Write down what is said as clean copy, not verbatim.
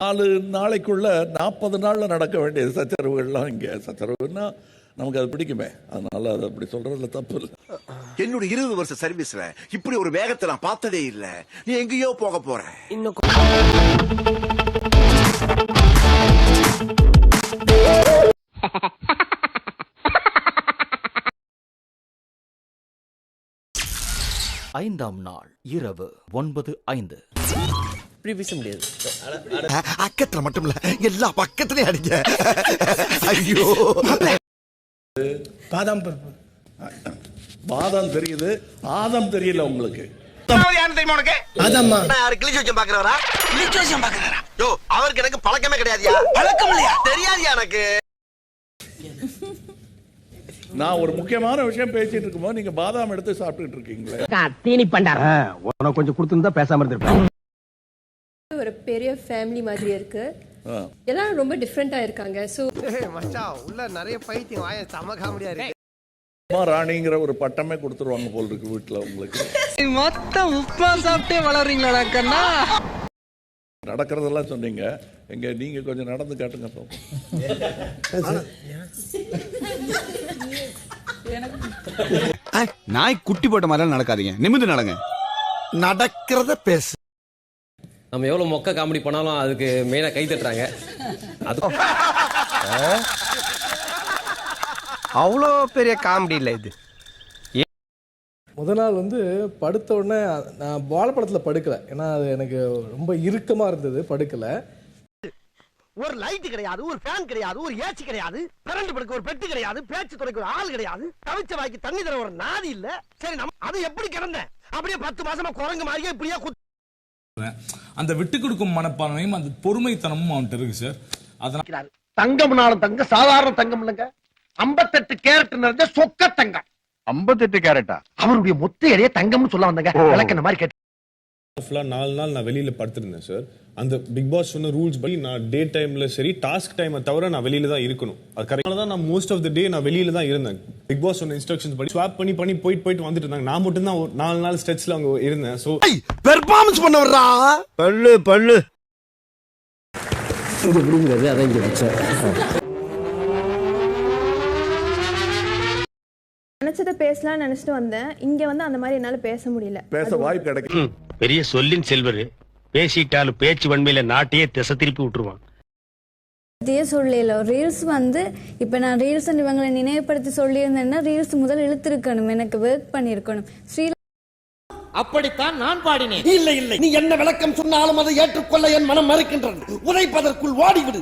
4 நாளைக்குள்ள 40 நாள்ல நடக்க வேண்டியது சச்சரவுகள்லாம் இங்கே சச்சரவுன்னா நமக்கு அது பிடிக்குமே, அதனால அது அப்படி சொல்றதுல தப்பு இல்லை. என்னுடைய 20 வருஷ சர்வீஸ்ல இப்படி ஒரு வேகத்தை நான் பார்த்ததே இல்ல. நீ எங்கேயோ போக போற. இன்னும் ஐந்தாம் நாள் இரவு 9:05. பேச முடியாது. அக்கத்துல மட்டும் இல்ல, எல்லா பக்கத்துலயும் அடிங்க. ஐயோ, பாதாம் பருப்பு, பாதாம் தெரியுது, ஆதம் தெரியல உங்களுக்கு. அவருக்கு எனக்கு பழக்கமே கிடையாதுயா. பழக்கம் இல்லையா? தெரியாதுயா எனக்கு. நான் ஒரு முக்கியமான விஷயம் பேசிட்டு இருக்கும்போது நீங்க பாதாம் எடுத்து சாப்பிட்டுட்டு இருக்கீங்களே. தீனி பண்டார உனக்கு கொஞ்சம் கொடுத்துருந்தா பேசாம இருந்திருப்பேன். ஒரு பெரிய ஃபேமிலி மாதிரி இருக்கு. எல்லாரும் ரொம்ப டிஃபரெண்டா இருக்காங்க. சோ மச்சான் உள்ள நிறைய பைத்தியம் வாய சம காமெடியா இருக்கு. ராணிங்கிற ஒரு பட்டமே கொடுத்துருவாங்க போல் இருக்கு வீட்டுல உங்களுக்கு. மொத்தம் உப்பா சாப்பிட்டே வளர்றீங்களா கண்ணா? நடக்கிறதெல்லாம் சொன்னீங்க, எங்க நீங்க கொஞ்சம் நடந்து காட்டுங்க. நாய் குட்டி போட்ட மாதிரி நடக்காதீங்க, நிமிர்ந்து நடங்க. நடக்கிறத பேசு. நம்ம எவ்வளவு மொக்க காமெடி பண்ணாலும் அதுக்கு மெயினா கை தட்டுறாங்க. அது அவ்வளோ பெரிய காமெடி இல்ல இது. முதல் நாள் படுத்த உடனே நான் வாழைப்பழத்தில் படுக்கல, ஏன்னா அது எனக்கு ரொம்ப இறுக்கமா இருந்தது, படுக்கல. ஒரு லைட் கிடையாது, ஒரு ஃபேன் கிடையாது, ஒரு ஏசி கிடையாது, கரண்ட் படுக்க ஒரு பெட்டி கிடையாது, பேச்சு துறைக்கு ஒரு ஆள் கிடையாது, தவிச்ச வாய்க்கு தண்ணி தர ஒரு நாதி இல்ல. சரி, நம்ம அது எப்படி கிடந்தேன் அப்படியே 10 மாசமா குரங்கு மாதிரியே இப்படியே அந்த விட்டு கொடுக்கும் மனப்பான்மையும் அந்த பொறுமைத்தனமும் அவன்கிட்ட இருக்கு சார். அதனால தங்கம்னாலும் தங்க சாதாரண தங்கம் இல்லைங்க, 58 கேரட் நிறைஞ்ச சொக்க தங்கம். 58 கேரட்டா? அவருடைய மொத்த எடையே தங்கம்னு சொல்ல வந்தங்க. விளக்கன மாதிரி கேட்டு 4 நாள் நான் வெளியில படுத்திருந்தேன் சார். அந்த பிக் பாஸ் சொன்ன ரூல்ஸ் படி நான் டே டைம்ல சரி, டாஸ்க் டைமை தவிர நான் வெளியில தான் இருக்கணும். அது கரெக்டாக தான். நான் மோஸ்ட் ஆஃப் த டே நான் வெளியில தான் இருந்தேன். பிக் பாஸ் சொன்ன இன்ஸ்ட்ரக்ஷன்ஸ் படி ஸ்வாப் பண்ணி போயிட்டு வந்துட்டு இருந்தாங்க. நான் மட்டும் தான் 4 நாள் ஸ்ட்ரெச்ல அங்க இருந்தேன். சோ பெர்ஃபார்மன்ஸ் பண்ண வர்றா. பல்லு இங்க புடிங்கிறது அதான் இங்க வச்சேன். நினைச்சத பேசலாம்னு நினைச்சிட்டு வந்தேன். இங்க அந்த மாதிரி என்னால பேச முடியல. பேச வாய்ப்பு கிடைக்கும். பெரிய சொல்லின் செல்வர் பேசிட்டாலும் பேச்சு வன்மையில நாட்டையே திசை திருப்பி விட்டுருவான். இதே சொல்லல ரீல்ஸ் இப்ப நான் ரீல்ஸ் இவங்களை நினைவுபடுத்தி சொல்லியிருந்தேன்னா ரீல்ஸ் முதல் இழுத்திருக்கணும், எனக்கு ஒர்க் பண்ணிருக்கணும். அப்படித்தான் நான் பாடினேன். இல்லை, நீ என்ன விளக்கம் சொன்னாலும் அதை ஏற்றுக்கொள்ள என் மனம் மறுக்கின்றது. உரைப்பதற்குள் ஓடிவிடு.